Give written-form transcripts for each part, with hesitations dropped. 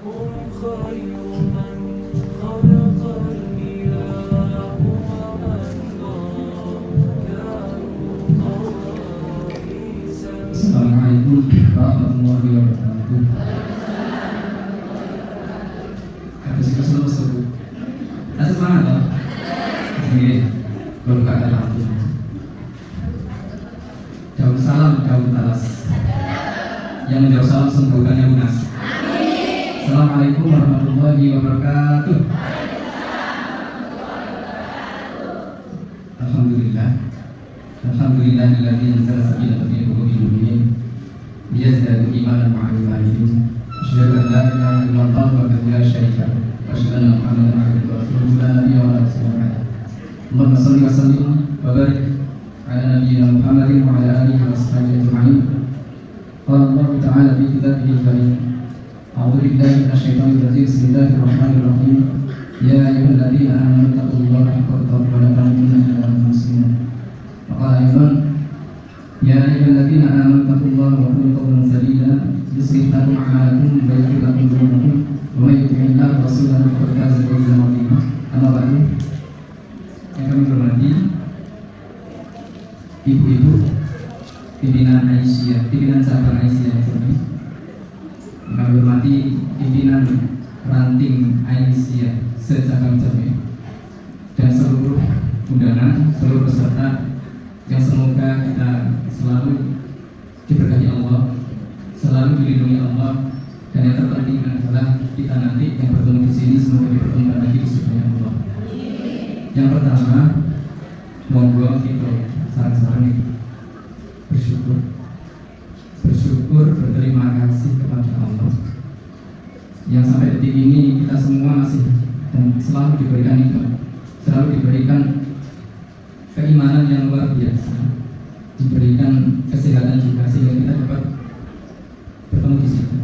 Assalamualaikum warahmatullahi wabarakatuh. Habis itu selalu seru. Ada semangat toh? Oke, belum kata lampu. Jauh salam, jauh balas. Yang menjauh salam sembuhkannya lunas. Assalamualaikum warahmatullahi wabarakatuh. Alhamdulillah. Alhamdulillahilladzi anzala sakinatahu fi qulubil mu'minin liyazdadu imanan ma'a imanihim. Asyhadu an la ilaha illallah wahdahu la syarika lahu wa asyhadu anna Muhammadan abduhu wa rasuluhu la nabiyya wa la rasulun ba'dahu. Allahumma shalli wa sallim wa barik ala nabiyyina Muhammadin wa ala alihi wa sahbihi ajma'in. Qala Allah ta'ala fi kitabihil karim. A'udzu billahi minasyaitonir rajim. Bismillahirrahmanirrahim. Ya ayyuhalladzina amanu taqullaha haqqa tuqatih wa la tamutunna illa wa antum muslimun. Waqala aydan ya ayyuhalladzina amanu taqullaha wa qulu qawlan sadida yuslih lakum a'malakum wa yaghfir lakum dhunubakum wa may yuti'illaha wa rasulahu faqad faza fawzan 'azima. Amma ba'du. Yang kami hormati ibu-ibu pimpinan Aisyah, pimpinan cabang Aisyah ini. Kami hormati pimpinan ranting Aisyah secabang Jambi dan seluruh undangan, seluruh peserta yang semoga kita selalu diberkahi Allah, selalu dilindungi Allah, dan yang terpenting adalah kita nanti yang bertemu di sini semoga dipertemukan lagi di surga Allah. Yang pertama, monggo kita sarang-sarang bersyukur, berterima kasih kepada Allah yang sampai detik ini kita semua masih dan selalu diberikan itu, selalu diberikan keimanan yang luar biasa, diberikan kesehatan juga sehingga kita dapat bertemu di sini,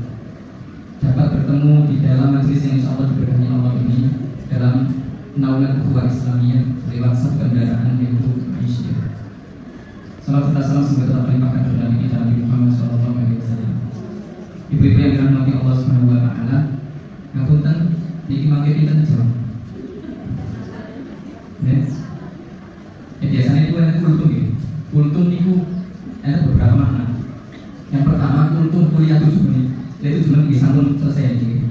dapat bertemu di dalam majelis yang insya Allah diberkahi Allah ini dalam naungan ukhuwah Islamiyah lewat satu kendaraan yaitu Aisyah. Salam serta salam semoga tetap terlimpahkan kepada Nabi kita Nabi Muhammad SAW. Ibu-ibu yang dirahmati Allah Subhanahu Wa Taala, ngapunten niki mangke pinten jam? Biasanya itu ada kultum ya. Kultum itu ada beberapa makna. Yang pertama kultum kuliah 7 menit. Yaitu 7 menit sampun selesai ini.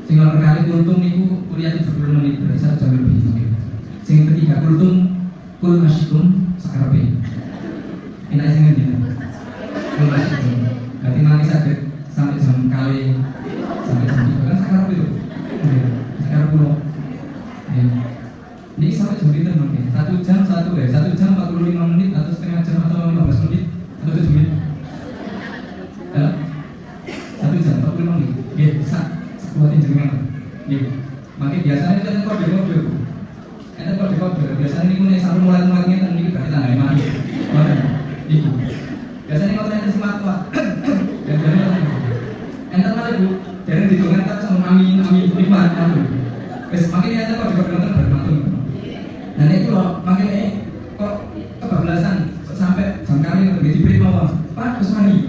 Sehingga kali kultum itu kuliah 70 menit berarti jam lebih. Sehingga ketiga kultum kul masyikum sakarepe. Enak sing ngendi? Kul masyikum. Berarti nanti saged sampai jam kali sampai jam 3 kan sakarepe itu. Sakarepe pulau. Ini sampai jam berapa mungkin? 1 jam 1 jam 45 menit atau setengah jam atau 15 menit atau 7 menit? 1 jam 45 menit. Ya bisa sekuatin jenengan. Ya. Makanya biasanya kita kode-kode. Kita kode-kode. Biasanya ini punya satu mulai-mulainya kan ini berarti tanggal 5 ya. Ibu. Biasanya kalau ada smart tua. Dan dari mana? Enten malah ibu. Dari dihitungan tak sama amin nikmat. Wes makanya ada kode-kode bermantul. Dan itu loh, makanya kok kebablasan sampai jam kali nggak diberi mau Pak Kusmani,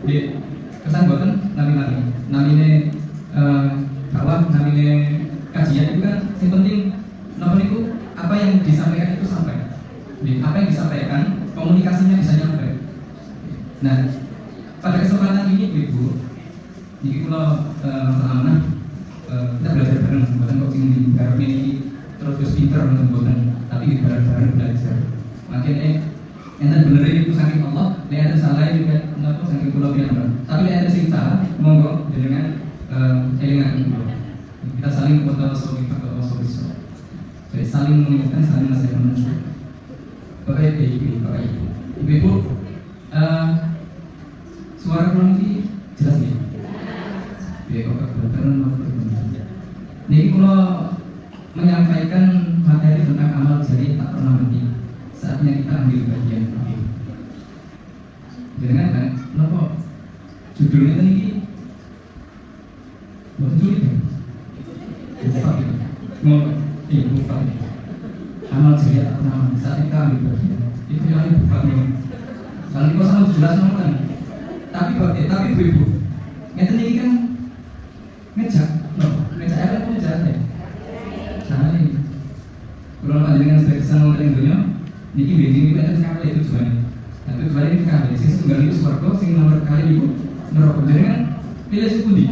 di kesan buatan namine bawah namine kajian itu kan yang penting nomor itu apa yang disampaikan itu sampai, apa yang disampaikan komunikasinya bisa nyampe. Nah pada kesempatan ini ibu, jadi kalau masalah kita belajar bareng, bukan kok sing di terus pinter menentukan, tapi bareng-bareng belajar. Makanya enten benerin itu saking Allah, dia ada salah juga, kenapa saking pulau biasa. Tapi ada sing salah, monggo dengan elingan itu. Kita saling bertawassul jadi saling mengingatkan, saling nasihat manusia. Bapak ibu, ibu, suara kurang ini jelas ya. Biar kok kebetulan mau berbicara. Nih kalau menyampaikan materi tentang amal jari tak pernah mati. Saatnya kita ambil bagian. Jangan kan? Kenapa? Judulnya tadi bukan sulit ya? Bufat ya? Bufat ya? Amal jari tak pernah mati. Saat kita ambil bagian. Itu yang bufat nih. Kalau kita sama jelas kan. Tapi ibu-ibu, yang tadi kan ngejak Pilih sing pundi?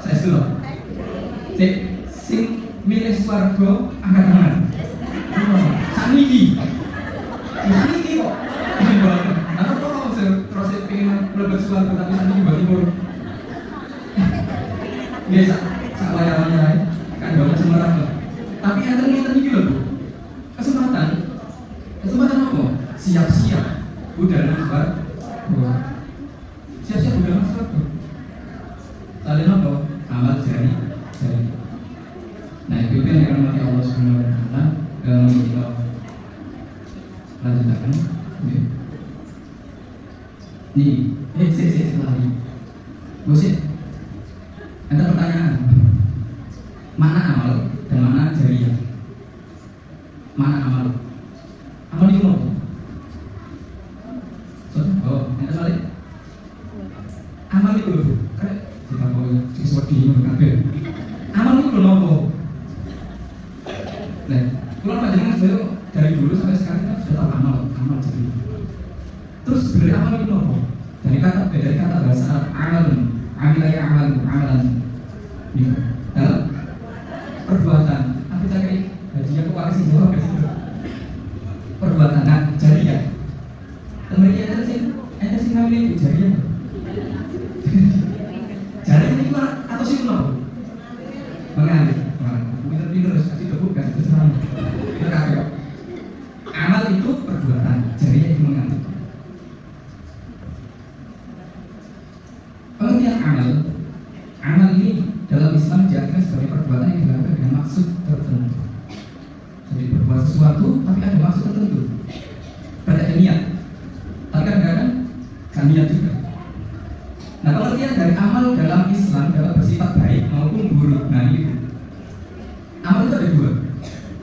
Saya suruh. Sing milih swarga angkat tangan. Saniki. Saniki kok. Aku kok terus pengen mlebu swarga tapi saniki Mbak Timur. Biasa, sak wayah-wayah kan banget semerang kok. Tapi enten iki lho, Bu. Kesempatan apa? Siap-siap budal swarga. Siap-siap budal swarga. Kalian apa? Amal jari. Nah, itu yang dirahmati Allah Subhanahu wa taala dalam kita lanjutkan. Lagi. Bosin. Ada pertanyaan. Mana amal dan mana jariah? Mana amal? Amal itu apa? Yang balik. Amal itu loh. Kita mau sesuatu di kabel. Amal itu loh apa? Nah, kalau panjangan saya dari dulu sampai sekarang kita sudah tahu amal jadi. Terus sebenarnya amal itu apa? Dari kata bahasa amalan. Ini dalam perbuatan. Aku cari hadiah ke Pak sih jawab perbuatan. Nah, jariah. Teman-teman ada sih namanya itu jariah. Jariah itu atau sih apa? Mengalir. Pinter-pinter kasih tepuk kasih kesenangan. Kita amal itu perbuatan, jariah itu mengalir. Pengertian amal ini dalam Islam diartikan sebagai perbuatan yang dilakukan dengan maksud tertentu. Jadi berbuat sesuatu tapi ada maksud tertentu. Ada niat. Tapi kadang-kadang kan niat juga. Nah, pengertian dari amal dalam Islam dalam bersifat baik maupun buruk. Nah, itu amal itu ada dua,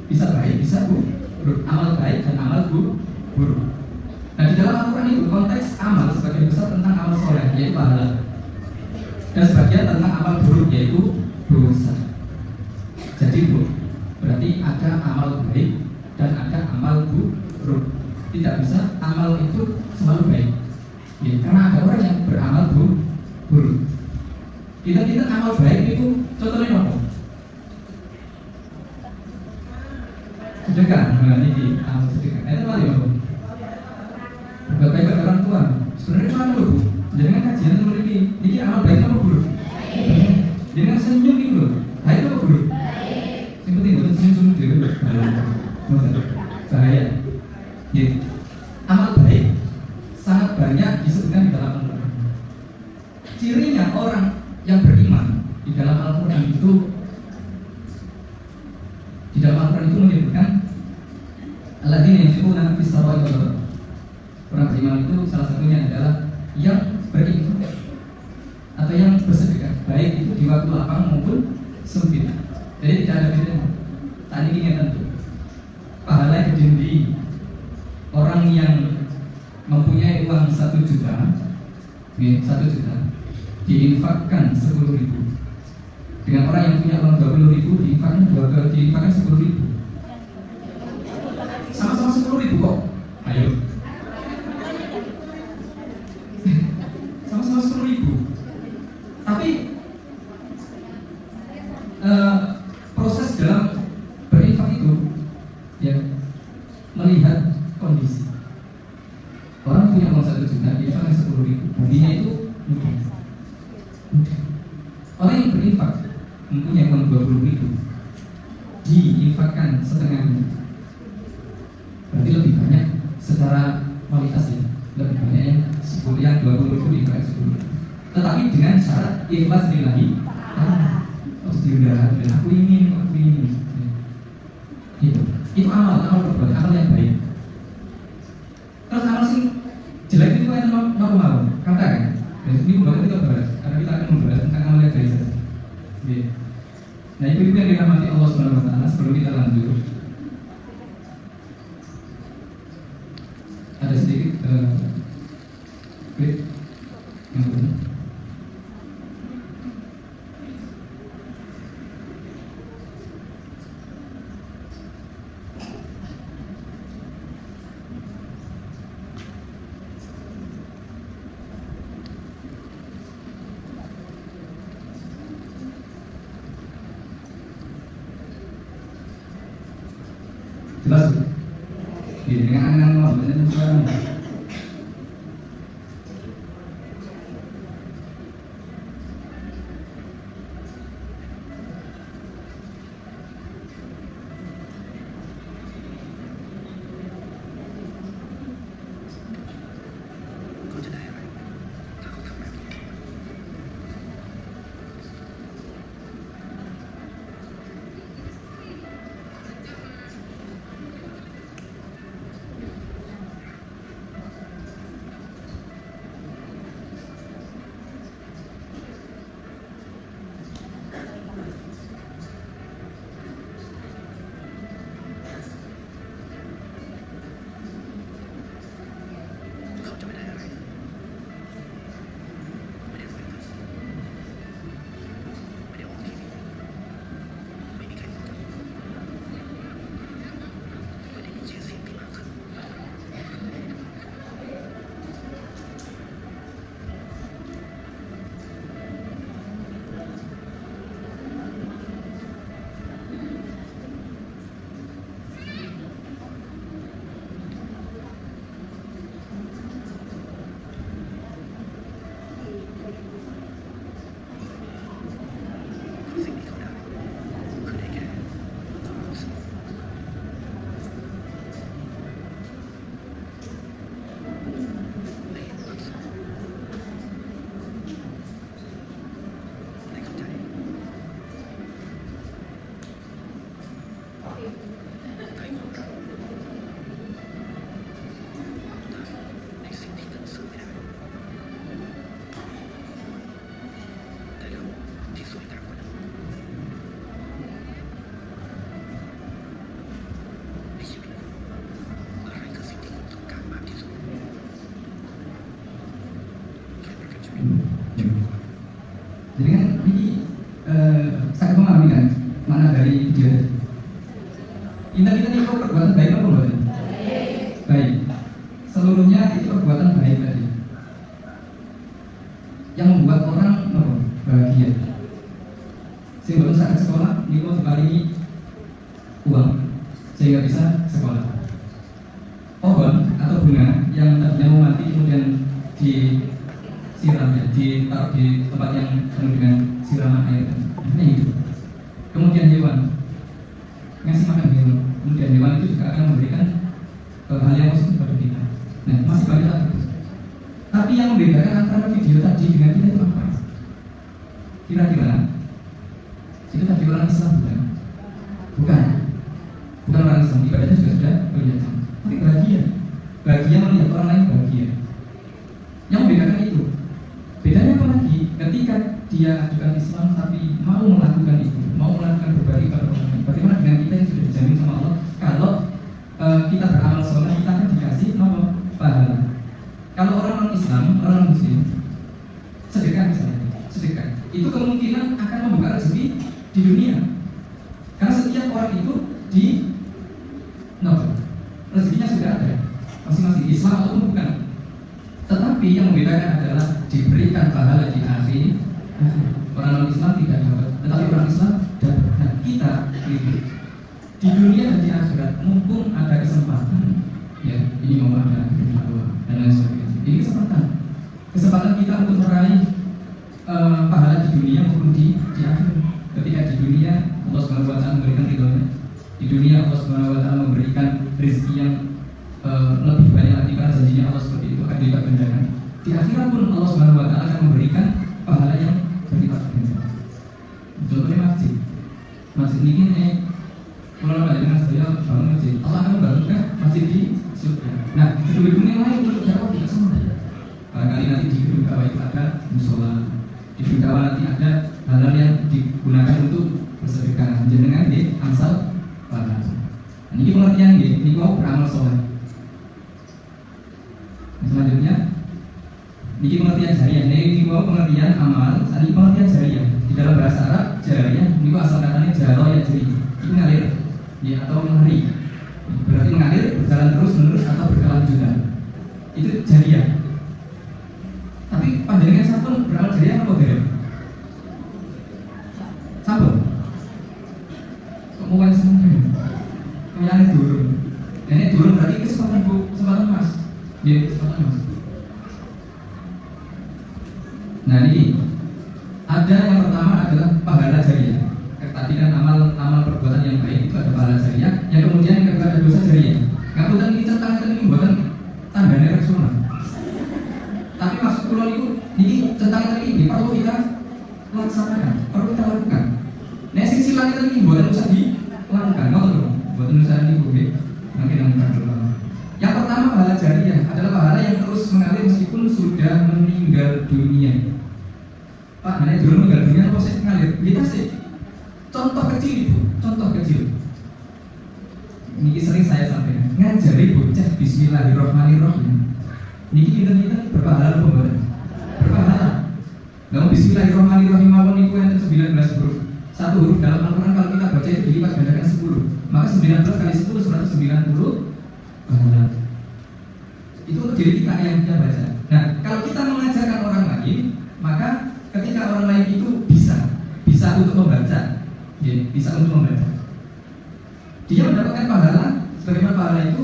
bisa baik, bisa buruk. Amal baik dan amal buruk. Nah, di dalam Al-Quran itu konteks amal sebagian besar tentang amal soleh, yaitu pahala, dan sebagian tentang amal buruk, yaitu dosa. Jadi berarti ada amal baik dan ada amal buruk. Tidak bisa amal itu selalu baik, ya, karena ada orang yang beramal buruk. Kita amal baik itu contohnya apa? Sedekah, ini amal sedekah. Itu apa ya, Bu? Berbaik kepada orang tua. Sebenarnya itu apa, Bu? Jangan kajian seperti ini amal baik apa buruk? Jangan senyum itu, baik apa buruk? Yang penting bukan senyum dulu. Bahaya. Ya. Amal baik sangat banyak disebutkan di dalam Al-Quran. Cirinya orang yang beriman di dalam Al-Quran itu menyebutkan alladzina yunfiquna fis sarra'i wad dharra. Orang beriman itu salah satunya adalah yang berinfak atau yang bersedekah, baik itu di waktu lapang maupun sempit. Jadi tidak ada bedanya. Tadi ini tentu pahala gede orang yang mempunyai uang 1 juta, 1 juta diinfakkan 10.000. Dengan orang yang punya uang 20.000 diinfakkan 10.000. Sama-sama 10.000 kok. Ayo. Sama-sama 10.000. Tapi proses dalam berinfak itu ya melihat kondisi. Orang punya uang 1 juta diinfakkan 10.000. Buktinya itu mudah. Orang yang berinfak mempunyai uang 20.000 diinfakkan setengahnya, berarti lebih banyak secara kualitas ya, lebih banyak yang 20.000 diinfakkan 10.000. Tetapi dengan syarat ikhlas lillahi harus diundang dan aku ingin itu amal perbuatan, amal yang baik. Terus amal sing jelek itu kan mau katakan. Dan ini bakal kita bahas karena kita akan membahas tentang amal yang baik saja. Nah, itu yang dirahmati Allah Subhanahu wa taala. Sebelum kita lanjut, ada sedikit klip yang benar. Jelas Bu? Iya, dengan angan-angan mau benar sekarang. Jadi kan ini saya memahami kan mana dari dia. Kita itu perbuatan baik apa enggak? Baik. Seluruhnya itu perbuatan baik tadi. Yang membuat orang bahagia. Sehingga saat sekolah ini kok diberi uang sehingga bisa sekolah. Pohon atau bunga yang tadinya mau mati kemudian disiram ya, ditaruh di tempat yang penuh dengan siraman air, ini hidup. Kemudian hewan ngasih makan hewan, kemudian hewan itu juga akan memberikan hal yang positif pada kita. Nah, masih banyak lagi. Tapi yang membedakan antara video tadi dengan kita itu apa? Kira-kira itu tadi orang Islam bukan? Bukan orang Islam, ibadahnya juga sudah kelihatan. Tapi bahagia melihat orang lain bahagia. Yang membedakan itu, bedanya apa lagi? Ketika dia ajukan Islam tapi mau melakukan itu, mau melakukan berbagi pada orang lain. Bagaimana dengan kita yang sudah dijamin sama Allah? Kalau kita beramal soleh, kita akan dikasih apa? Pahala. Kalau orang non Islam, orang non Muslim, sedekah misalnya, sedekah itu kemungkinan akan membuka rezeki di dunia. Karena setiap orang itu rezekinya sudah ada, masing-masing Islam ataupun bukan. Tetapi yang membedakan adalah diberikan pahala di akhir. Orang non Islam tidak dapat, tetapi orang Islam dapat. Dan kita di dunia dan di akhirat, mumpung ada kesempatan, ya ini mau ada dan lain sebagainya. Ini kesempatan kita untuk meraih pahala di dunia maupun di akhirat. Ketika di dunia Allah Subhanahu wa taala memberikan ridhonya, di dunia Allah Subhanahu wa taala memberikan rezeki yang lebih banyak lagi karena janjinya Allah seperti itu akan dilipat gandakan. Di akhirat pun Allah Subhanahu wa taala akan memberikan pahala yang berlipat ganda. Contohnya masjid ini kalau ada dengan saya bangun masjid, Allah akan membangunkan masjid di surga. Nah, gedung-gedung yang lain untuk dakwah tidak sama. Barangkali nanti di gedung dakwah itu ada musola, di gedung dakwah nanti ada hal-hal yang digunakan untuk bersedekah, jenengan di angsal pahala. Ini pengertian ini mau beramal soleh. Selanjutnya, ini pengertian jariah. Ini mau pengertian amal. Ini pengertian jariah. Di dalam bahasa Arab, jariah ini asal katanya jaro ya jari. Ini ngalir, ya atau mengalir. Berarti mengalir, berjalan terus menerus atau berkelanjutan. Itu jariah. Tapi panjangnya sabun beramal jariah apa tidak? Sabun. Kok mulai semua? Yang turun. yang pertama adalah pahala jariah. Tadi kan amal perbuatan yang baik itu ada pahala jariah. Yang kemudian yang kedua ada dosa jariah. Ngapunten iki centang ini buatan tandane resona. Tapi maksud kula niku niki centang ini perlu kita laksanakan, perlu kita lakukan. Nek sing silang iki buatan usah dilakukan, ngoten lho. Buatan usah niku nggih. Makin langkah. Yang pertama pahala jariah adalah pahala yang terus mengalir meskipun sudah meninggal dunia. Pak, mana dulu meninggal dunia apa sih mengalir? Kita sih contoh kecil itu, contoh kecil. Niki sering saya sampaikan, ngajari bocah Bismillahirrahmanirrahim. Niki kita berpahala apa enggak? Berpahala. Namun Bismillahirrahmanirrahim mawon niku enten 19 huruf. Satu huruf dalam Al-Quran kalau kita baca itu dilipat gandakan 10. Maka 19 kali 10 190 pahala. Itu untuk diri kita yang kita baca. Nah, kalau kita mengajarkan orang lain, maka ketika orang lain itu bisa untuk membaca, ya, bisa untuk membaca. Dia mendapatkan pahala, sebagaimana pahala itu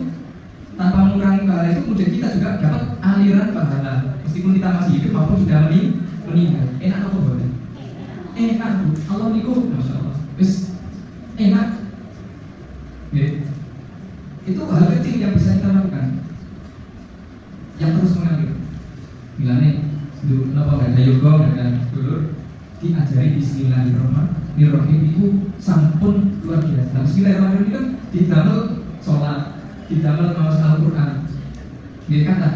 tanpa mengurangi pahala itu, kemudian kita juga dapat aliran pahala, meskipun kita masih hidup maupun sudah meninggal. Enak apa boleh? Enak, Allah niku, masya Allah, enak. Ya. Itu hal kecil yang bisa kita lakukan, yang terus mengalir. Bilangnya dulu kenapa nggak ada yoga, nggak ada dulur diajari Bismillahirrahmanirrahim itu sampun luar biasa. Nah, Bismillahirrahmanirrahim itu kan didamel sholat, didamel mawas Al-Quran, gitu kata.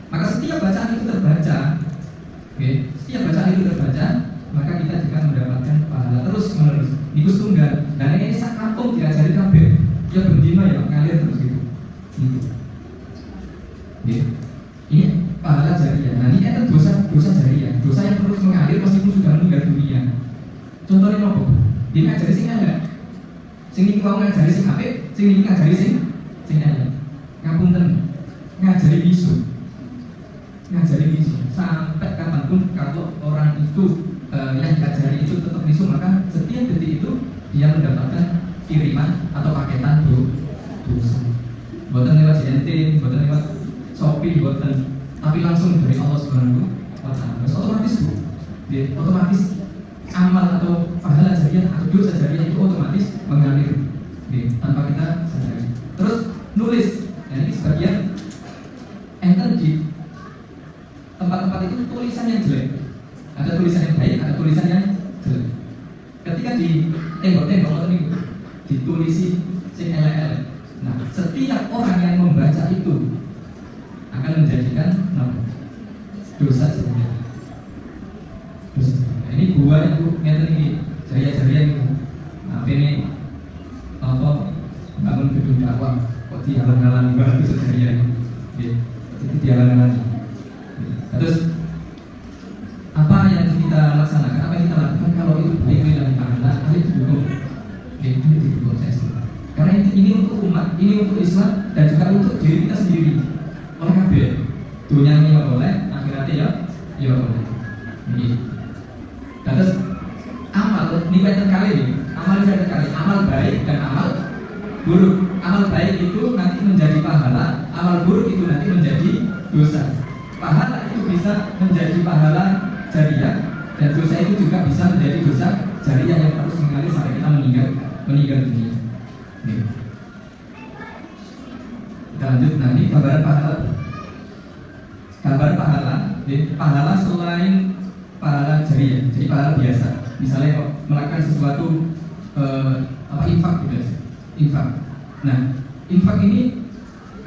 Maka setiap bacaan itu terbaca, setiap bacaan itu terbaca, maka kita juga mendapatkan pahala terus menerus. Itu tunggal. Dan ini sak kampung diajari kabeh. Ya bendina ya ngalir terus gitu. Ini pahala jariah. Nah ini ada dosa jariah, dosa yang terus mengalir meskipun sudah meninggal dunia. Contohnya apa? Dia ngajari sing elek, sing iki mau ngajari sing apik, sing iki ngajari sing elek. Ngapunten, ngajari bisu sampai kapanpun kalau orang itu yang diajari itu tetap bisu, maka setiap detik itu dia mendapatkan kiriman atau paketan dosa. Buatan lewat JNT, buatan lewat Shopee, buatan, tapi langsung dari Allah Subhanahu wa Ta'ala. Otomatis otomatis amal atau pahala jariah atau dosa jariah itu otomatis mengalir tanpa kita sadari. Terus nulis, nah ini sebagian enten di tempat-tempat itu tulisan yang jelek. Ada tulisan yang baik, ada tulisan yang jelek. Ketika di tembok-tembok atau ditulisi sing elek-elek. Nah, setiap orang yang membaca itu akan menjadikan dosa jariah. Nah, ini buah itu ngeten ini jariah itu. Nah, ini apa bangun gedung dakwah kok dihalang-halangi banget itu jariah ini. Itu dihalang-halangi. Terus apa yang kita laksanakan? Apa yang kita lakukan kalau itu baik dari pahala, itu didukung. Itu didukung saya sendiri. Karena ini untuk umat, ini untuk Islam dan juga untuk diri kita sendiri. Oleh kabeh, dunia ini ya boleh, akhiratnya ya boleh. Ini. Terus amal nilai terkali, amal baik dan amal buruk. Amal baik itu nanti menjadi pahala, amal buruk itu nanti menjadi dosa. Pahala itu bisa menjadi pahala jariah dan dosa itu juga bisa menjadi dosa jariah yang terus mengalir sampai kita meninggal dunia. Kita lanjut nanti gambaran pahala. Gambar pahala selain pahala jariah, jadi pahala biasa. Misalnya melakukan sesuatu infak gitu ya. Infak. Nah, infak ini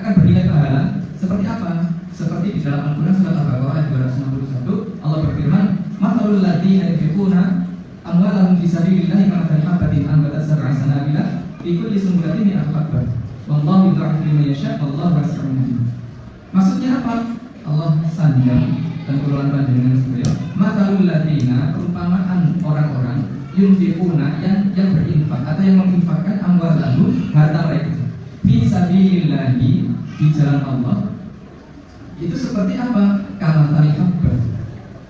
akan bernilai pahala seperti apa? Seperti di dalam Al-Quran surat Al-Baqarah ayat 261, Allah berfirman, "Mathalul ladzina yunfiquna amwalahum fi sabilillahi kamathali habatin anbatat sab'a sanabila fi kulli sunbulatin mi'atu habbah. Wallahu yudha'ifu liman yasha', wallahu wasi'un 'alim." Maksudnya apa? Allah sanjang dan kurulan panjenengan sedaya. Mathalul ladzina, perumpamaan orang-orang yunfiquna yang berinfak atau yang menginfakkan amwalahum, harta mereka fi sabilillahi, di jalan Allah. Itu seperti apa? Kamathali habbah,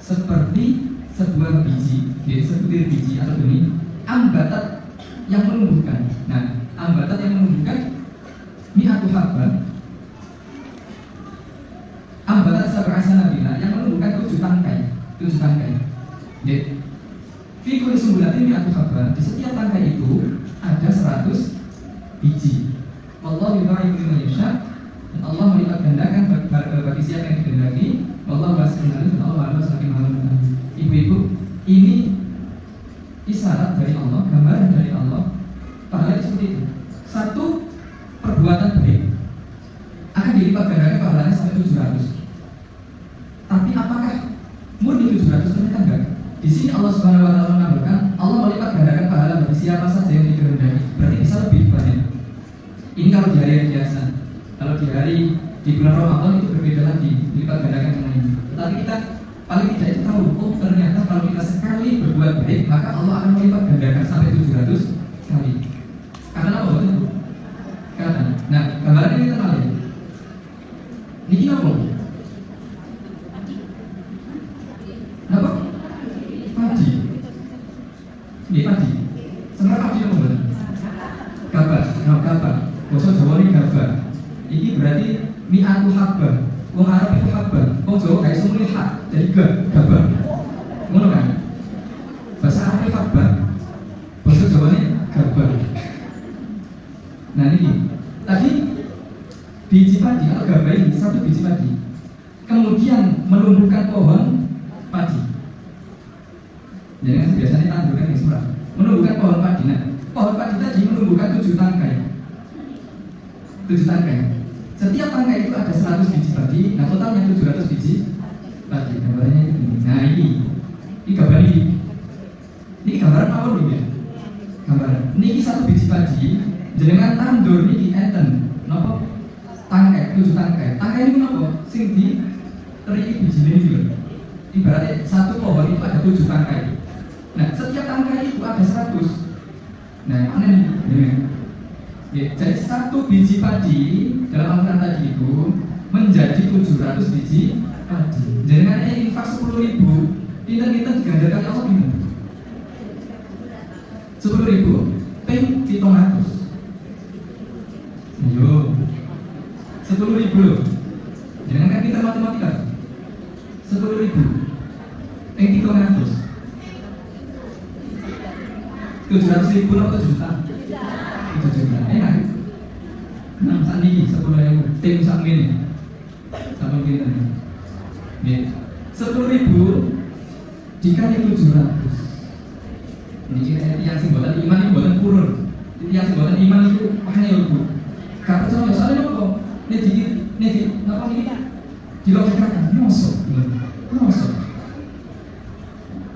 seperti sebuah biji, sebutir biji atau benih ambatat yang menumbuhkan. Nah, ambatat yang menumbuhkan mi'atu habbah, ambatat sab'a sanabila yang menumbuhkan 7 tangkai. Fikul sumbulatin mi'atu habba. Di setiap tangkai itu ada 100 biji. Wallahu yudha'ifu liman yasha. Dan Allah melipat gandakan bagi siapa yang dikehendaki. Wallahu wasi'un alim. Dan Allah adalah saking maha mengetahui. Ibu-ibu, ini isyarat dari Allah, gambaran dari Allah. Pahala seperti itu. Satu perbuatan baik akan dilipat gandakan pahalanya sampai 700. Tapi apakah murni 700? Ternyata enggak. Di sini Allah Subhanahu wa taala menambahkan Allah melipat gandakan pahala bagi siapa saja yang dikehendaki. Berarti bisa lebih banyak. Ini kalau di hari yang biasa. Kalau di hari di bulan Ramadan itu berbeda lagi, dilipat gandakan yang lain. Tetapi kita paling tidak itu tahu, oh ternyata kalau kita sekali berbuat baik maka Allah akan melipat gandakan sampai 700 kali. Karena apa betul? Karena, nah gambaran ini kita tahu. Niki apa? Apa? Padi. Ini padi. Sebenarnya padi apa betul? Gabah. Nah gabah. Bahasa Jawa ini gabah. Ini berarti mi'atu habba. Wong Arab itu habba. Wong Jawa kayak semua hak. Jadi gabah. Ngono kan? Bahasa Arab itu habba. Bahasa Jawa ini gabah. Nah ini tadi biji padi atau gabah ini satu biji padi kemudian menumbuhkan pohon padi. Jadi kan biasanya tandur kan semua menumbuhkan pohon padi. Nah pohon padi tadi menumbuhkan 7 tangkai. 7 tangkai. Setiap tangkai itu ada 100 biji padi. Nah totalnya 700 biji padi. Gambarnya ini. Nah ini gambar ini. Ini gambaran apa dulu ya? Gambaran. Ini satu biji padi. Jenengan tandur niki enten napa tangkai 7 tangkai. Tangkai ini napa? Sing di teriki bijine iki. Ibaratnya satu pohon itu ada 7 tangkai. Nah, setiap tangkai itu ada 100. Nah, mana nih? Ya, jadi satu biji padi dalam Al-Quran tadi itu menjadi 700 biji padi. Jenengan infak 10.000, kita digandakan Allah ini. 10.000 ping 700. Yo, 10.000 loh. Jangan kan kita matematika. 10.000 ping 300. 700.000 atau juta? 7 juta. Enak. Nah, saat ini 10.000 tim sak ini. Sama kita. Nih, 10.000 dikali 700. Ini yang simbolan iman ini buatan kurun. Yang simbolan iman itu makanya Bu. Gak percaya soalnya apa? Ini apa ini? Dilogikakan, mosok.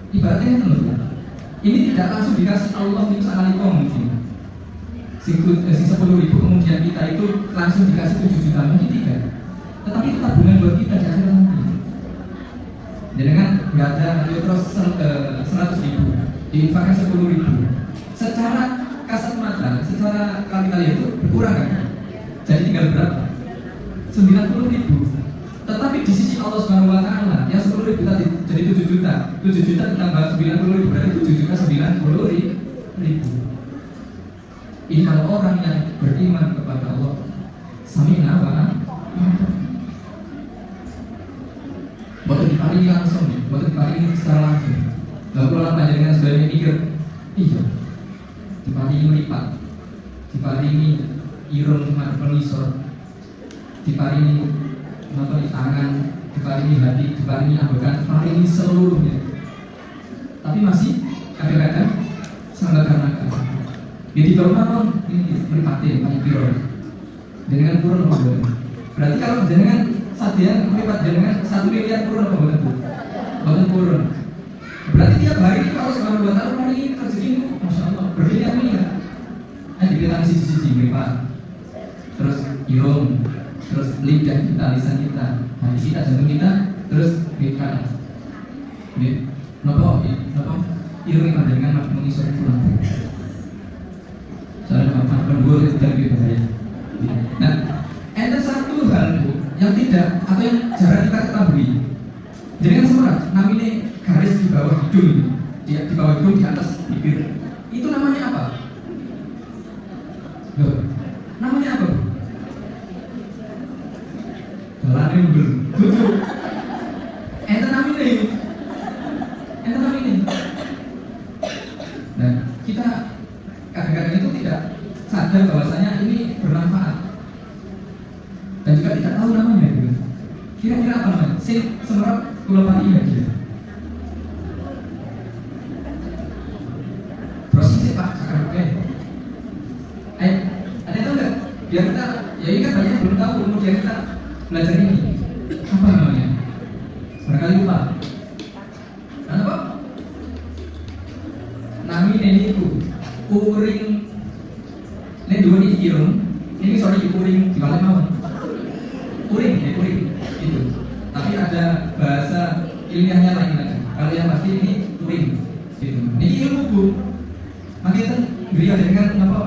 Ibaratnya kan loh. Ini tidak langsung dikasih Allah itu sekali mungkin. Si 10.000 kemudian kita itu langsung dikasih 7 juta mungkin tidak. Tetapi itu tabungan buat kita di akhir nanti. Jadi kan nggak ada terus 100.000 diinfakkan 10.000. Secara kasat mata, secara kali itu berkurang kan? Jadi tinggal berapa? 90.000. Tetapi di sisi Allah Subhanahu wa taala yang 10.000 tadi jadi 7 juta. 7 juta ditambah 90.000 berarti 7 juta 90.000. Ini kalau orang yang beriman kepada Allah sami'na wa bukan diparingi langsung, bukan diparingi secara langsung. Lalu kalau panjenengan sebagai mikir, iya, diparingi melipat, diparingi irung menisor, diparingi nonton di tangan, diparingi hati, diparingi ambekan, diparingi seluruhnya. Tapi masih kadang-kadang sangat karena jadi dorong ini melipati banyak biro. Dengan turun apa boleh? Berarti kalau jenengan sadian melipat jenengan 1 miliar turun apa boleh? Boleh turun. Berarti tiap hari kalau Subhanahu wa taala hari rezeki, masya Allah berlipat-lipat. Nah dilihat sisi-sisi melipat. Terus irung, terus lidah kita, lisan kita, hati kita, jantung kita, terus melipat. Ini, nopo, irung yang dengan mengisor pulang. Soalnya apa? Menggul itu dari bahaya. Nah, ada satu hal yang tidak atau yang jarang kita ketahui. Jadi kan semua namanya garis di bawah hidung, di bawah hidung di atas bibir. Itu namanya apa? Loh, namanya apa? Lalu tutup. Ente namanya Nah, kita kadang-kadang itu tidak sadar bahwasanya ini bermanfaat dan juga tidak tahu namanya gitu. Kira-kira apa namanya? Semerap Pulau Pari ya dia. Prosesnya Pak Cakar, oke. Ada yang tahu nggak? Biar kita, ya ini kan banyak yang belum tahu, kemudian kita belajar ini. Apa namanya? Barangkali lupa. Apa? Nami ini itu uring. Ini dua ini irung. Ini sorry uring di balik mawon. Uring, ya uring itu. Tapi ada bahasa ilmiahnya lain lagi. Kalau yang pasti ini uring. Gitu. Ini ilmu bu. Makanya kan beliau dengan apa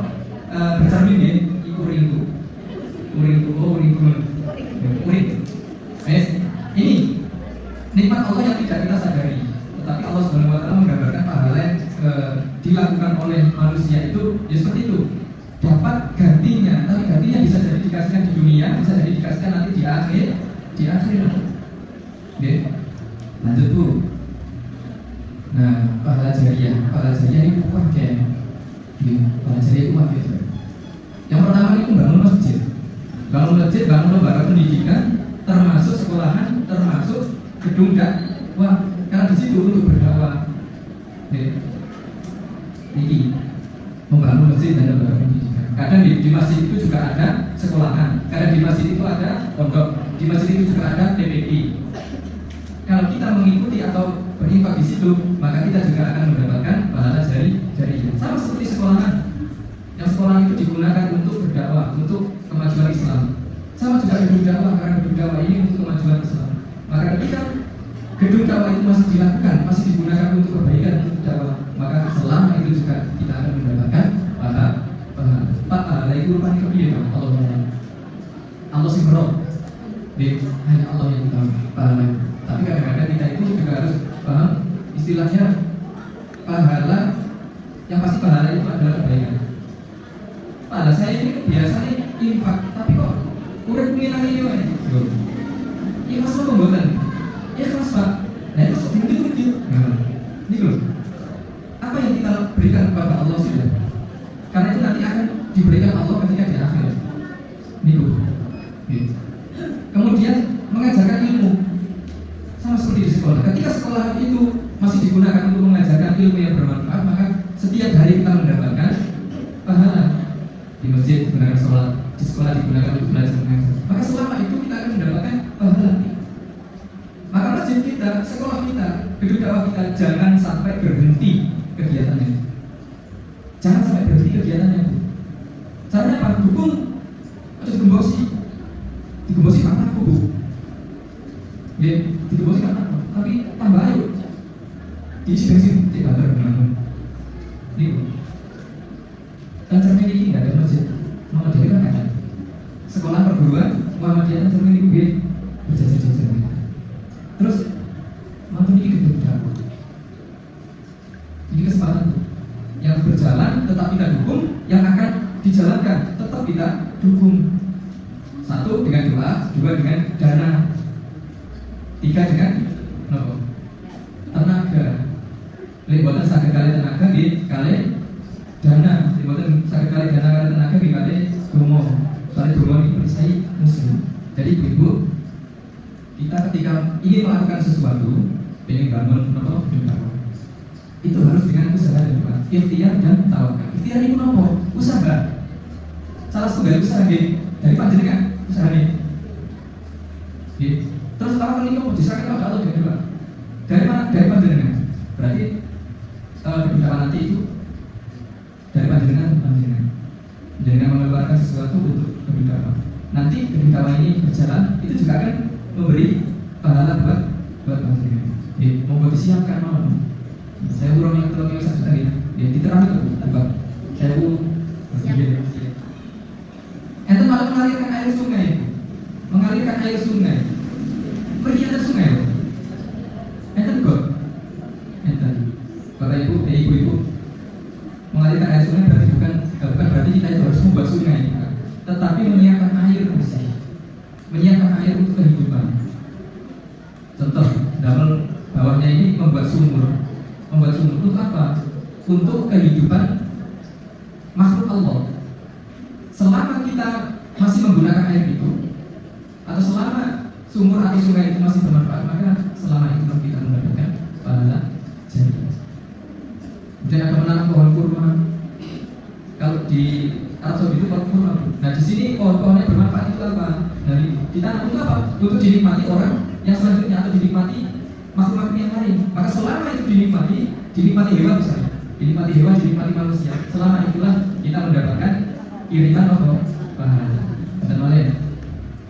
bercermin ya, uringku, oh uringku, uring. Ini nikmat Allah yang tidak kita sadari, tetapi Allah Subhanahu Wa Taala menggambarkan pahala yang dilakukan oleh manusia itu, ya seperti itu. Dapat gantinya, tapi gantinya bisa jadi dikasihkan di dunia, bisa jadi dikasihkan nanti di akhirat. Oke, lanjut bu. Nah, pahala jariah ini kuat kayak, pahala jariah itu kuat gitu. Yang pertama itu bangun masjid, bangun lembaga pendidikan, termasuk sekolahan, termasuk gedung dakwah, karena di situ untuk berdakwah. Ini membangun masjid dan lembaga pendidikan. Kadang di masjid itu juga ada sekolahan, kadang di masjid itu ada pondok, di masjid itu juga ada TPI. Kalau kita mengikuti atau berinfak di situ, maka kita juga akan mendapatkan pahala jariah. Sama seperti sekolahan. Yang sekolah itu digunakan untuk berdakwah, untuk kemajuan Islam. Sama juga gedung dakwah, karena gedung dakwah ini untuk kemajuan Islam. Maka ketika gedung dakwah itu masih dilakukan, masih digunakan untuk kebaikan, untuk dakwah, maka selama itu juga kita akan mendapatkan pahala itu rupanya kebiaya Allah simroh. Hanya Allah yang tahu pahala. Tapi kadang-kadang kita itu juga harus paham istilahnya pahala. Yang pasti pahala itu adalah kebaikan. Pahala saya ini biasanya infak, tapi kok udah mengilang ini wah. Ikhlas apa pembuatan? Ikhlas Pak. Nah itu begitu. Nah, ini loh. Apa yang kita berikan kepada Allah sudah? Karena itu nanti akan diberikan Allah ketika di akhirat. Ini loh. Kemudian mengajarkan ilmu. Sama seperti di sekolah. Ketika sekolah itu masih digunakan untuk mengajarkan ilmu yang bermanfaat, maka setiap hari kita mendapatkan pahala. Di masjid digunakan sholat, di sekolah digunakan untuk belajar mengajar. Maka selama itu kita akan mendapatkan pahala. Maka masjid kita, sekolah kita, gedung dakwah kita jangan sampai berhenti kegiatannya. Jangan sampai berhenti kegiatannya. Caranya apa? Dukung atau digembosi karena aku bu. Ya, digembosi karena aku. Tapi tambah ayo. Diisi bensin, tidak ada. Ini. Dan cermin ini nggak ada masjid. Muhammadiyah kan ada. Sekolah perguruan Muhammadiyah kan cermin ini berjajar-jajar. Terus mantu ini gedung dakwah. Ini kesempatan yang berjalan tetap kita dukung, yang akan dijalankan tetap kita dukung. Satu dengan doa, dua dengan dana, tiga dengan tenaga. Libatkan sakit kali tenaga di kali dana, libatkan sakit kali dana kali tenaga di kali domo. Soalnya domo ini perisai muslim. Jadi ibu, kita ketika ingin melakukan sesuatu, ingin bangun itu harus dengan usaha dan doa, ikhtiar dan tawakal. Ikhtiar itu nopo? Usaha. Salah satu dari usaha dari panjenengan usaha ini. Terus tawakal ini nopo? Diserahkan kepada Allah dengan doa. Dari mana? Dari panjenengan. Berarti kebijakan nanti itu dari panjenengan. Jangan mengeluarkan sesuatu untuk kebijakan. Nanti kebijakan ini berjalan, itu juga akan memberi pahala buat panjenengan. Mau disiapkan mau. Saya urang yang tolong yang satu tadi, diterang itu bukan. Saya Ente malah mengalirkan air sungai, pergi ada sungai. Ente kok, Bapak ibu, mengalirkan air sungai berarti bukan berarti kita itu harus membuat sungai, tetapi menyiapkan air bersih, menyiapkan air untuk kehidupan. Contoh, dalam bawahnya ini membuat sumur untuk apa? untuk kehidupan makhluk Allah. Selama kita masih menggunakan air itu, atau selama sumur atau sungai itu masih bermanfaat, maka selama itu kita mendapatkan pahala jariah. Kemudian ada menanam pohon kurma. Kalau di Arab Saudi itu pohon kurma. Nah di sini pohon-pohonnya bermanfaat itu apa? Dari kita untuk apa? Untuk dinikmati orang yang selanjutnya atau dinikmati makhluk-makhluk yang lain. Maka selama itu dinikmati hewan misalnya, dinikmati hewan, dinikmati manusia. Selama itulah kita mendapatkan iritan atau pahala. Dan lain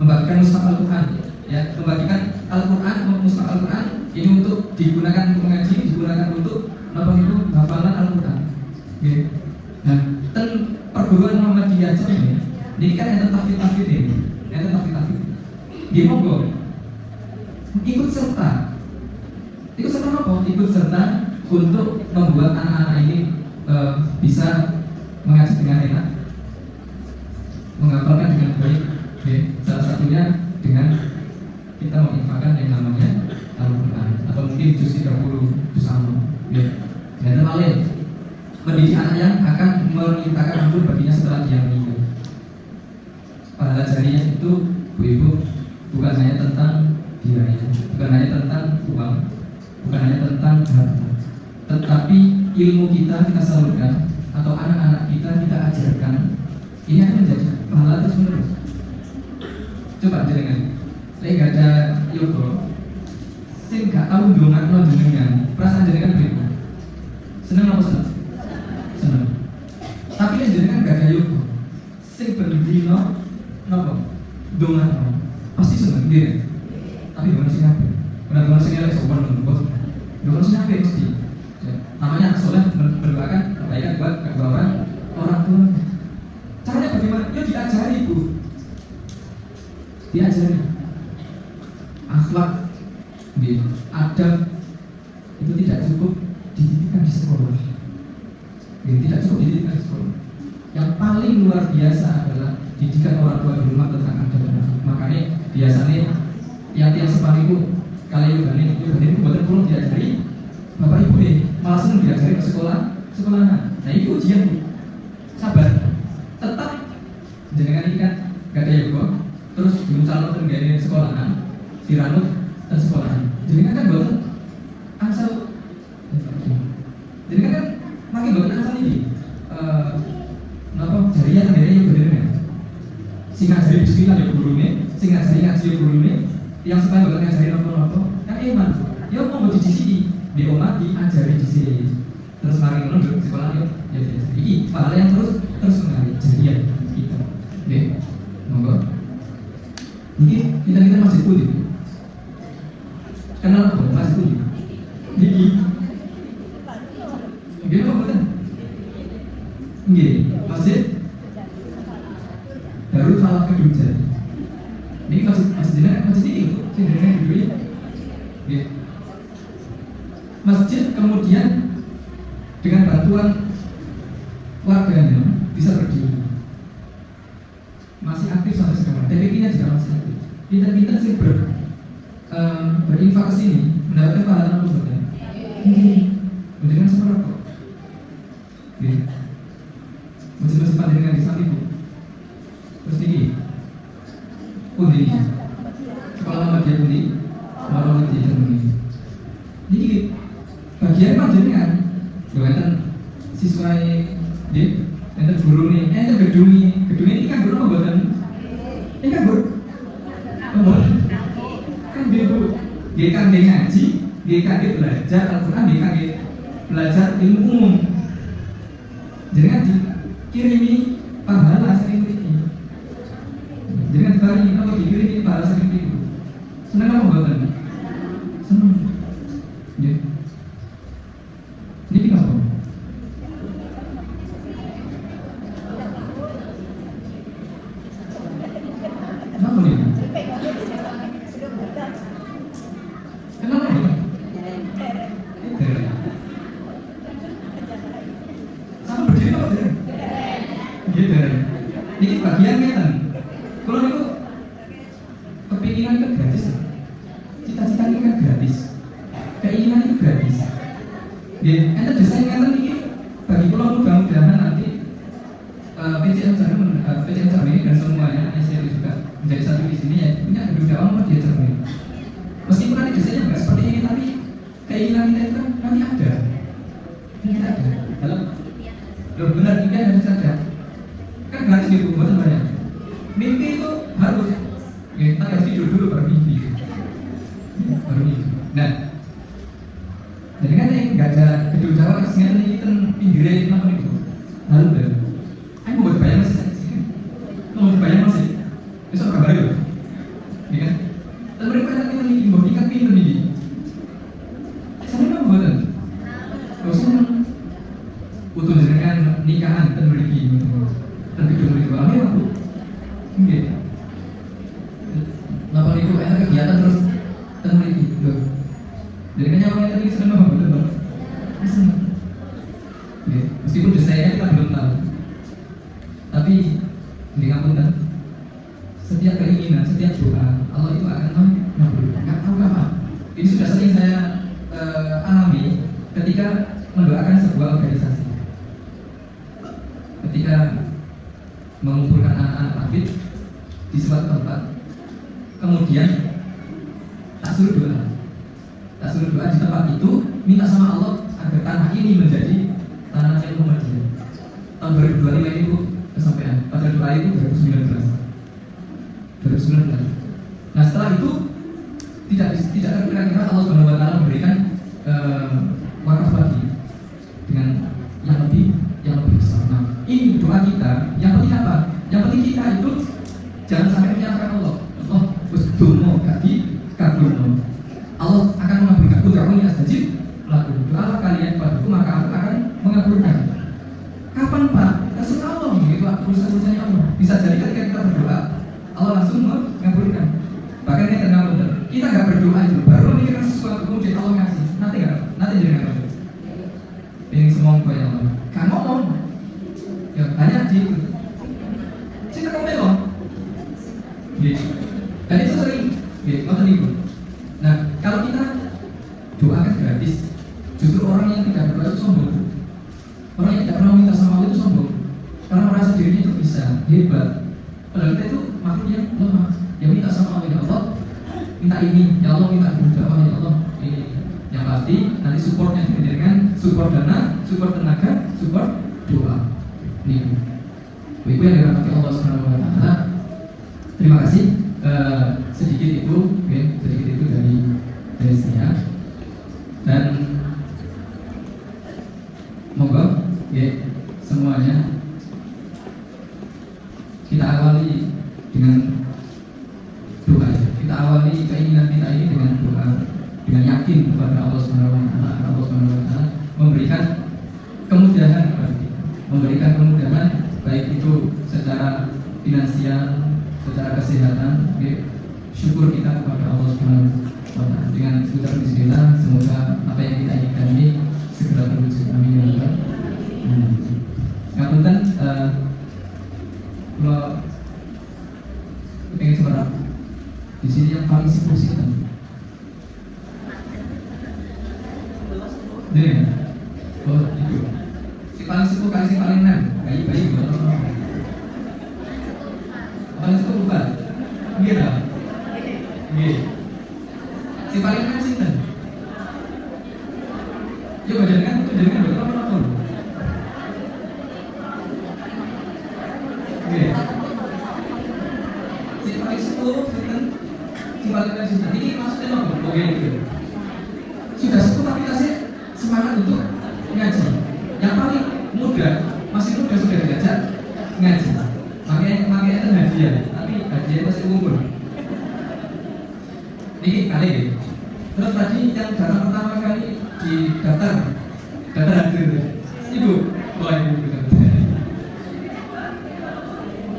membagikan mushaf Al-Quran, ya, membagikan Al-Quran, mushaf Al-Quran ini untuk digunakan untuk mengaji, digunakan untuk apa itu hafalan Al-Quran. Okay. Nah, perguruan Muhammadiyah ini kan yang tafsir ini, yang tafsir. Dia monggo ikut serta apa? Ikut serta untuk membuat anak-anak ini bisa mengaji dengan enak, menghafalkan dengan baik. Okay. Salah satunya dengan kita menginfakkan yang namanya Al-Quran atau mungkin juz 30 juz amma. Dan lain mendidik anak yang akan memintakan ampun baginya setelah dia meninggal. Pahala jariah itu, Bu-ibu, bukan hanya tentang diraya, bukan hanya tentang uang, bukan hanya tentang harta, tetapi ilmu kita salurkan atau anak-anak kita ajarkan, ini akan menjadi pahala terus menerus. Coba jenengan, saya nggak ada yoga, saya nggak tahu dongan lo jenengan, perasaan jenengan beda. Seneng apa seneng? Seneng. Tapi yang jenengan nggak ada yoga, saya berdino, nopo, dongan lo, pasti seneng dia. Tapi dongan sih apa? Benar dongan sih ngelak sopan nopo, dongan sih apa pasti. Namanya soleh berdoakan kebaikan buat kedua orang tua. Caranya bagaimana? Ya diajari, Bu. Diajari akhlak, adab itu tidak cukup dididikan di sekolah. Tidak cukup dididikan di sekolah. Yang paling luar biasa adalah didikan orang tua di rumah tentang adab dan akhlak. Makanya biasanya yang sepanjang itu kalau itu buatan pulang diajari bapak ibu malah senang diajari ke sekolahan. Nah itu ujian, Bu. Sabar, tetap jangan ini kan gak ada yoga terus diuncalkan gaya sekolahan, diranut dan sekolahan. Jadi kan buat ansal, jadi kan makin buat ansal ini, jariah yang bener-bener. Sing ngajari bismillah ya gurunya, sing ngajari ngaji ya gurunya, yang supaya buat ngajari nopo-nopo, kan iman. Ya mau buat di sini, di rumah diajari di sini. Terus mari ngono sekolah ya biasa. Iki pahala yang terus mengalir jariah kita. Oke, monggo. Mungkin kita masih putih. Kenal apa? Masih putih. Niki. Gimana betul? Nggih, masjid Darul Falah Kedua. Ini masjid ini, sendirian dulu ya. Nggih. Masjid kemudian dengan bantuan warganya bisa berdiri. Masih aktif sampai sekarang. TPK-nya juga masih aktif. Kita sih berinfak ke sini mendapatkan pahala apa saja? Dengan seberapa? Masih pandangan di samping, Bu. Terus ini, ini sekolah Muhammadiyah ini, Muhammadiyah ini. Ini bagian panjenengan, bukan siswa ini, enten guru nih, enten gedung ini kan guru pembuatan, ini kan guru. Kan dia Bu, dia kan dia ngaji, dia kan dia belajar Al-Quran, dia kan dia belajar ilmu umum. Jadi kan dikirimi pahala sering ini. Jadi kan dibari, kalau dikirimi pahala sering ini. Senang apa pembuatan? Senang. Ya. Ini kenapa? Kenapa nih? Kenapa nih? Sama berdiri apa tidak? Gitu. Ini bagiannya kan. Kalau itu kepinginan itu gratis. Cita-cita itu kan gratis. Keinginan itu gratis. Ya, ente desain kata ini yang cermin dan semuanya saya juga menjadi satu di sini ya punya kedua dakwah dia cermin. Meskipun nanti biasanya nggak seperti ini tapi keinginan kita itu kan nanti ada. Nanti ada. Dalam benar impian harus ada. Kan gratis di rumah banyak. Mimpi itu harus kita harus tidur dulu baru mimpi. Baru mimpi. Nah, jadi kan yang nggak ada kedua dakwah kesini kita pinggirnya apa itu? Lalu deh. Aku mau bayar masih sakit. Mau bayar masih. Besok kabar itu. Ya kan? Dan mereka nanti mau nikah pintu nih. Saya memang buatan. Kalau saya butuh dengan nikahan dan memiliki dan hidup itu apa ya aku? Enggak. Lapan itu enak kegiatan terus dan memiliki. Jadi kan yang tadi senang betul bang. Senang. Meskipun desainnya kita belum tahu. Tapi dengan setiap keinginan, setiap doa Allah itu akan mengabulkan. Nggak tahu apa. Ini sudah sering saya alami ketika mendoakan sebuah organisasi. Ketika mengumpulkan anak-anak hafid di suatu tempat, kemudian tak suruh doa di tempat itu, minta sama Allah agar tanah ini menjadi tanah yang Muhammadiyah. Tahun 2025 ini Bu kesampaian. Pada doa itu 2019. Nah setelah itu tidak terkira-kira Allah Subhanahu Wa Taala memberikan wakaf lagi dengan yang lebih besar. Nah ini doa kita. Yang penting apa? Yang penting kita itu jangan sampai menyalahkan Allah. Allah berdoa kaki kabulno. Allah akan mengabulkan. Doamu ini astajib laku. Doa kalian padaku maka aku akan mengabulkan. Kapan Pak? Terserah Allah. Itu urusan-urusannya Allah. Bisa jadi ketika kita berdoa Allah langsung mengabulkan. Bahkan yang terkenal kita nggak berdoa itu baru memikirkan sesuatu kemudian Allah ngasih. Nanti jadi nggak ada. Ini semua ya Allah. Kan ngomong. Ya hanya di cinta kamu loh. Gitu. Dan itu sering. Gitu. Nonton itu. Nah kalau kita doakan gratis, justru orang yang tidak berdoa itu sombong. Orang yang tidak pernah minta sama Allah itu sombong. Karena merasa dirinya itu bisa, hebat. Padahal kita itu makhluk yang lemah. Yang minta sama Allah, ya Allah, minta ini, ya Allah minta doa, ya Allah ini. Yang pasti nanti supportnya dengan support dana, support tenaga, support doa. Nih, ibu yang dirahmati Allah Subhanahu Wa Taala. Terima kasih. Sedikit itu dari saya. Dan moga ya semuanya kita awali dengan doa. Kita awali keinginan kita ini dengan doa, dengan yakin kepada Allah Subhanahu Wa Taala. Allah Subhanahu Wa Taala memberikan kemudahan kepada kita, memberikan kemudahan baik itu secara finansial, secara kesehatan. Syukur kita kepada Allah Subhanahu Wa Taala. Dengan ucapan bismillah, semoga apa yang kita inginkan ini segera terwujud. Amin ya rabbal alamin. Ngapunten kalau pengen seberapa di sini yang paling sibuk sih kan? Nih, oh itu si paling sibuk kali si paling enam, bayi gimana? Paling sibuk bukan? Iya dah, iya. Si paling enam sih kan? Yuk jadikan berapa tahun? Si paling sepuluh, si paling enam ini maksudnya apa? Oke itu. Sudah sepuluh tapi kasih semangat untuk ngaji. Yang paling muda, masih muda sudah diajak ngaji. Makanya itu hadiah, tapi hadiah masih umur. Ini kali ini. Terus tadi yang datang pertama kali di daftar hadir Ibu, ibu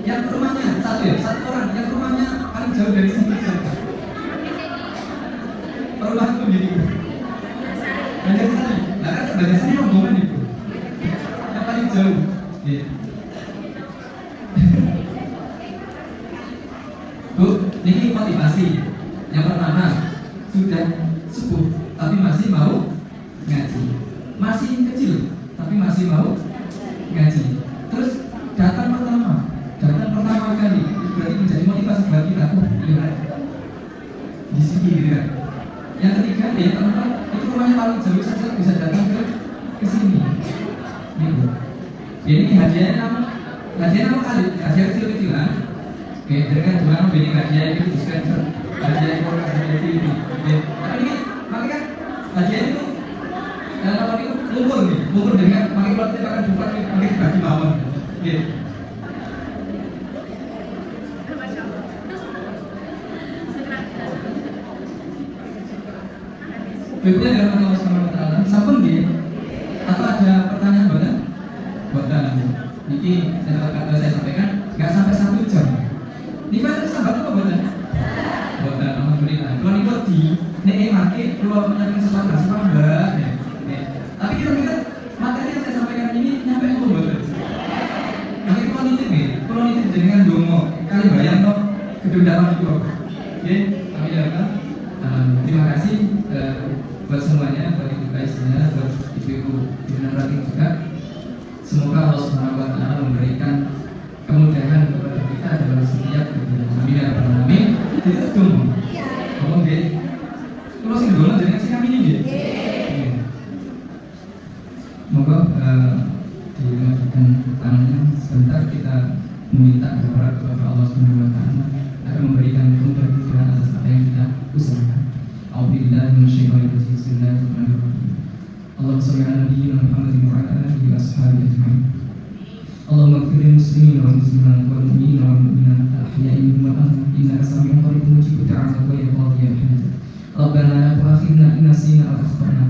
yang rumahnya satu orang yang rumahnya paling jauh dari sini perubahan itu jadi banyak sekali. Nah kan banyak sekali rombongan itu yang paling jauh. Bu, ini motivasi. Yang pertama sudah sepuh tapi masih mau ngaji, masih kecil tapi masih mau ngaji. Terus datang pertama ya teman-teman, itu rumahnya paling jauh saja bisa datang ke sini. Gitu. Jadi hadiahnya nama kali, hadiah kecil-kecilan. Oke, jadi kan cuma beli hadiah itu dispenser, hadiah kulkas, hadiah TV. Tapi ini, makanya kan hadiah itu apa itu lumpur dengan makin waktu akan buka makin bagi mawon. Gitu. Berikutnya adalah Allah Subhanahu Wa Taala. Sampun dia? Atau ada pertanyaan buat nanti? Niki saya sampaikan nggak sampai 1 jam. Ini kan sahabat apa buatan? Buatan alhamdulillah. Kalau niku di maki keluar menyambung sesuatu sama mbak. Tapi kira-kira materi yang saya sampaikan ini nyampe apa buatan? Nanti kalau nitip dengan dongo kali bayang kok gedung dalam itu. Oke, kami datang. Terima kasih buat semuanya, buat ibu guysnya, buat ibu-ibu Dinarati juga. Semoga Allah Subhanahu Wa Taala memberikan kemudahan kepada kita dalam setiap kegiatan. Amin ya rabbal alamin. Jadi itu dong. Ngomong deh. Kalau sing dolan jenengan sing kami ini nggih. Moga dilanjutkan tangannya sebentar kita meminta kepada Allah Subhanahu Wa Taala agar memberikan kemudahan atas apa yang kita usahakan. A'udzubillahi minasyaitonir rajim. Bismillahirrahmanirrahim. Allahumma shalli ala nabiyyina Muhammadin wa ala alihi wa ashabihi ajma'in. Allahumma ighfir lil muslimina wal muslimat wal mu'minina wal mu'minat al-ahya'i minhum wal amwat innaka sami'un qaribun mujibud da'wat wa ya qadiyal hajat. Rabbana la tu'akhidhna in nasina aw akhtana